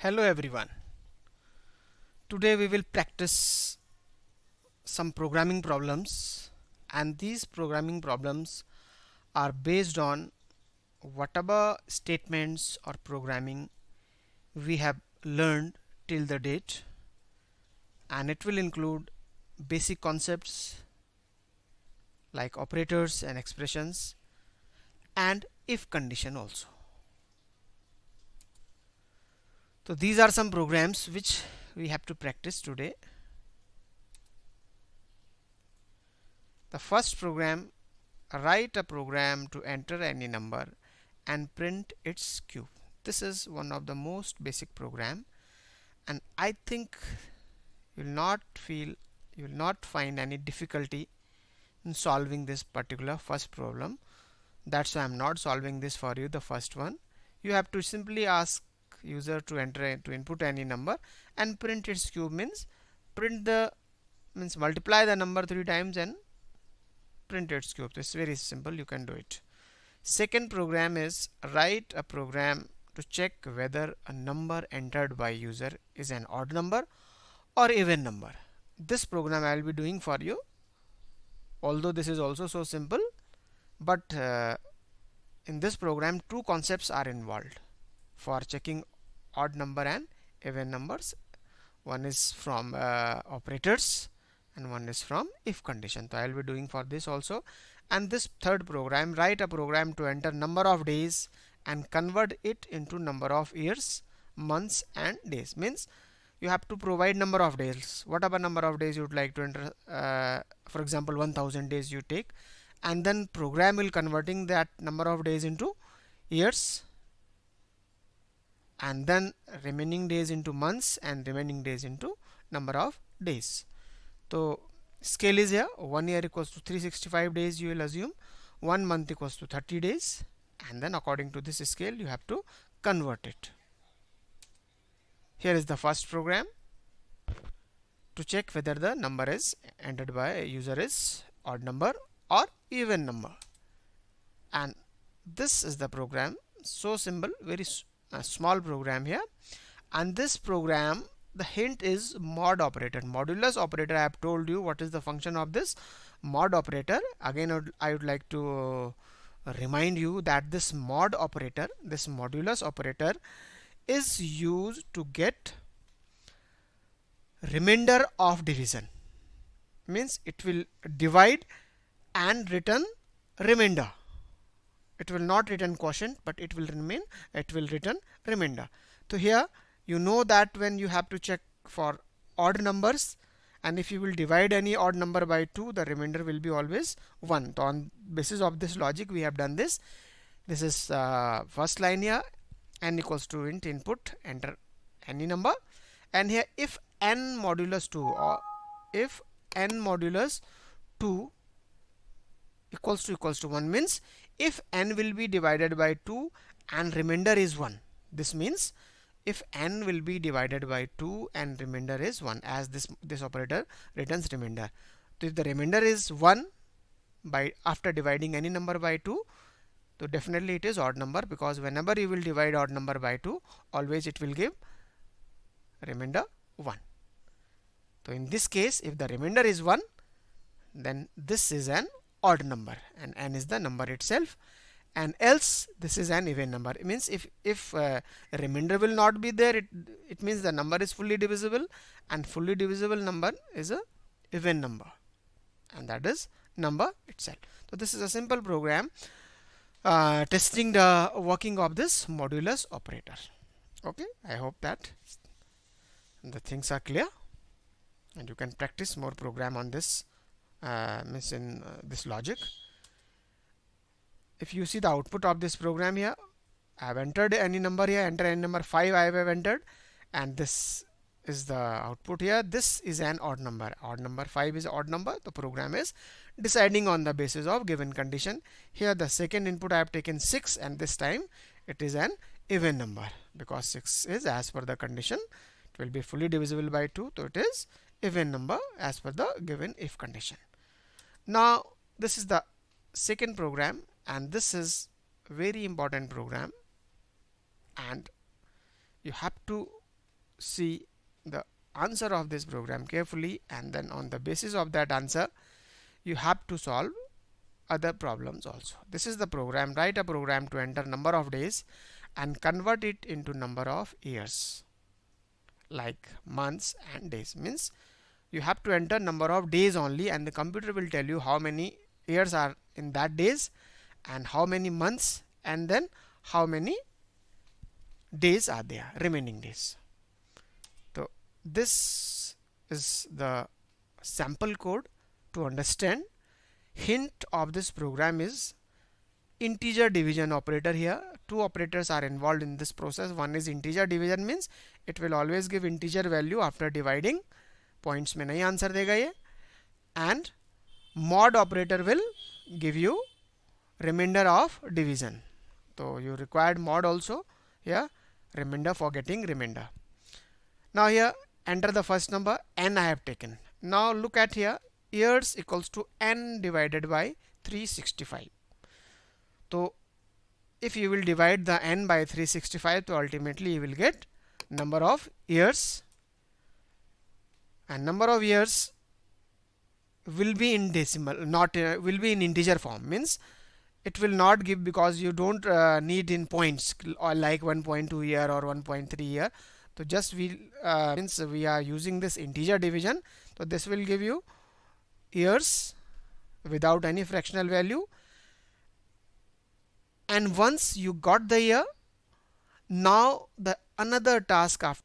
Hello everyone. Today we will practice some programming problems, and these programming problems are based on whatever statements or programming we have learned till the date, and it will include basic concepts like operators and expressions and if condition also. So these are some programs which we have to practice today. The first program: write a program to enter any number and print its cube. This is one of the most basic program, and I think you will not find any difficulty in solving this particular first problem. That's why I'm not solving this for you. The first one, you have to simply ask user to input any number and print its cube. Means multiply the number 3 times and print its cube. It's very simple, you can do it. Second program is write a program to check whether a number entered by user is an odd number or even number. This program I will be doing for you, although this is also so simple, but in this program two concepts are involved for checking odd number and even numbers. One is from operators and one is from if condition. So I will be doing for this also. And this third program, write a program to enter number of days and convert it into number of years, months and days. Means you have to provide number of days, whatever number of days you would like to enter. For example, 1000 days you take, and then program will converting that number of days into years, and then remaining days into months and remaining days into number of days. So scale is here: 1 year equals to 365 days you will assume, 1 month equals to 30 days, and then according to this scale you have to convert it. Here is the first program to check whether the number is entered by a user is odd number or even number, and this is the program. So simple, very small program here. And this program, the hint is mod operator, modulus operator. I have told you what is the function of this mod operator. Again, I would like to remind you that this mod operator, this modulus operator, is used to get remainder of division. Means it will divide and return remainder. It will not return quotient, but it will return remainder. So here you know that when you have to check for odd numbers, and if you will divide any odd number by 2, the remainder will be always 1. So on basis of this logic we have done this. This is first line here: n equals to int input, enter any number, and here if n modulus 2, or if n modulus 2 equals to 1, means if n will be divided by 2 and remainder is 1. This means if n will be divided by 2 and remainder is 1, as this operator returns remainder. So if the remainder is 1 by after dividing any number by 2, so definitely it is odd number, because whenever you will divide odd number by 2, always it will give remainder 1. So in this case, if the remainder is 1, then this is an odd number and n is the number itself, and else this is an even number. It means if remainder will not be there, it means the number is fully divisible, and fully divisible number is a even number, and that is number itself. So this is a simple program testing the working of this modulus operator. Okay, I hope that the things are clear, and you can practice more program on this this logic. If you see the output of this program here, I have entered any number here, enter any number 5 I have entered, and this is the output here. This is an odd number. Odd number 5 is odd number. The program is deciding on the basis of given condition. Here the second input I have taken 6, and this time it is an even number, because 6 is as per the condition. It will be fully divisible by 2, so it is even number as per the given if condition. Now this is the second program, and this is very important program, and you have to see the answer of this program carefully, and then on the basis of that answer you have to solve other problems also. This is the program. Write a program to enter number of days and convert it into number of years, like months and days. Means you have to enter number of days only, and the computer will tell you how many years are in that days and how many months, and then how many days are there, remaining days. So this is the sample code to understand. Hint of this program is integer division operator. Here two operators are involved in this process. One is integer division, means it will always give integer value after dividing. Points में नहीं answer देगा ये. And mod operator will give you remainder of division. So you required mod also here, remainder for getting remainder. Now here enter the first number n I have taken. Now look at here, years equals to n divided by 365. So if you will divide the n by 365, so ultimately you will get number of years, and number of years will be in decimal, not will be in integer form. Means it will not give, because you don't need in points or like 1.2 year or 1.3 year. So just means we are using this integer division. So this will give you years without any fractional value. And once you got the year, now the another task after,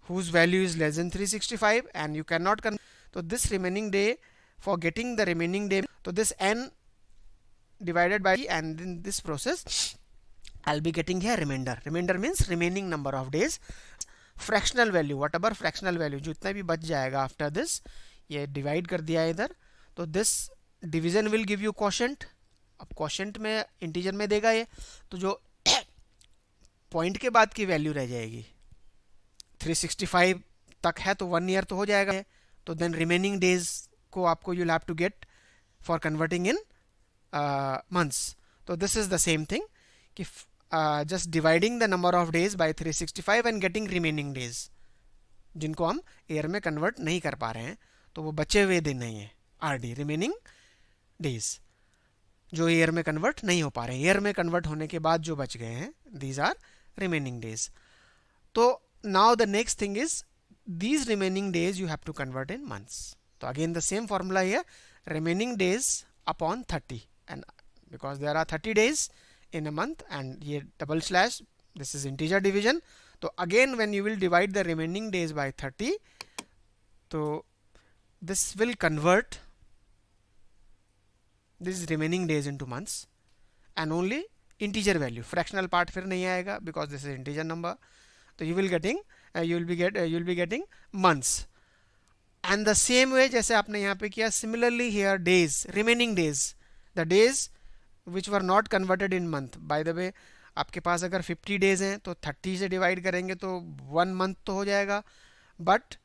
whose value is less than 365, and you cannot so this remaining day, for getting the remaining day, so this n divided by, and in this process I'll be getting here remainder. Remainder means remaining number of days. Fractional value, whatever fractional value जितना भी बच जाएगा after this, ये divide कर दिया इधर. तो this division will give you quotient. अब quotient में integer में देगा ये, तो जो point के बाद की value रह जाएगी 365 तक है, तो 1 year तो हो जाएगा. तो then remaining days को आपको you'll have to get for converting in months. So this is the same thing, कि just dividing the number of days by 365 and getting remaining days, जिनको हम year में convert नहीं कर पा रहे हैं, तो वो बचे हुए दिन नहीं है, RD remaining days, जो year में convert नहीं हो पा रहे हैं. year में convert होने के बाद जो बच गए हैं, these are remaining days. तो now the next thing is, these remaining days you have to convert in months. So again the same formula here, remaining days upon 30, and because there are 30 days in a month, and here double slash, this is integer division. So again when you will divide the remaining days by 30, so this will convert these remaining days into months, and only integer value, fractional part फिर नहीं आएगा, because this is integer number. So you will getting you will be getting months. And the same way जैसे आपने यहाँ पे किया, similarly here days, remaining days, the days which were not converted in month. By the way, आपके पास अगर 50 days हैं तो 30 से डिवाइड करेंगे तो 1 month तो हो जाएगा, बट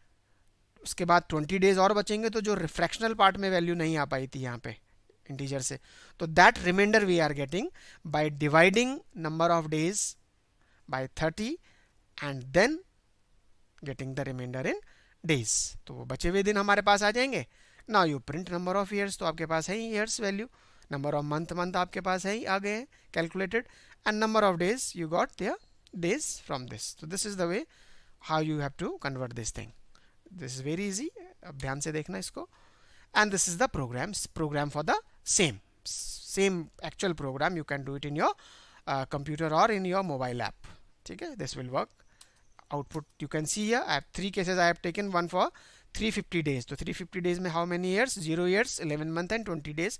उसके बाद 20 days और बचेंगे, तो जो फ्रैक्शनल पार्ट में वैल्यू नहीं आ पाई थी यहाँ पे इंटीजर से, तो that remainder we are getting by dividing number of days by 30 and then getting the remainder in days. तो वो बचे हुए दिन हमारे पास आ जाएंगे. Now you print number of years, तो आपके पास है ही years value. Number of month आपके पास है ही, आ गए calculated, and number of days you got their days from this. तो this is the way how you have to convert this thing. This is very easy, अब ध्यान से देखना इसको. And this is the program for the same actual program. You can do it in your computer or in your mobile app. Okay, this will work. Output you can see here. I have 3 cases I have taken, one for 350 days. So 350 days में how many years? 0 years, 11 month and 20 days.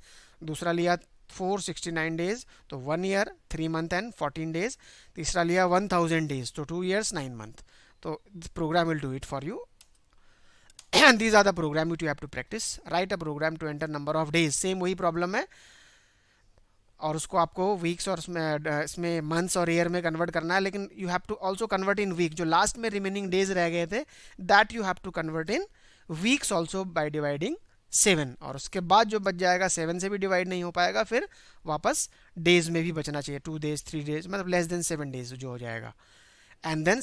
दूसरा लिया 469 days, तो 1 year, 3 month and 14 days. तीसरा लिया 1000 days, तो 2 years, 9 month. So this program will do it for you. And these are the program which you have to practice. Write a program to enter number of days. Same वही problem है, और उसको आपको weeks और इसमें months और year में convert करना है, लेकिन you have to also convert in week. जो last में remaining days रह गए थे, that you have to convert in weeks also by dividing 7. और उसके बाद जो बच जाएगा 7 से भी divide नहीं हो पाएगा, फिर वापस days में भी बचना चाहिए, 2 days 3 days, मतलब less than 7 days जो हो जाएगा. And then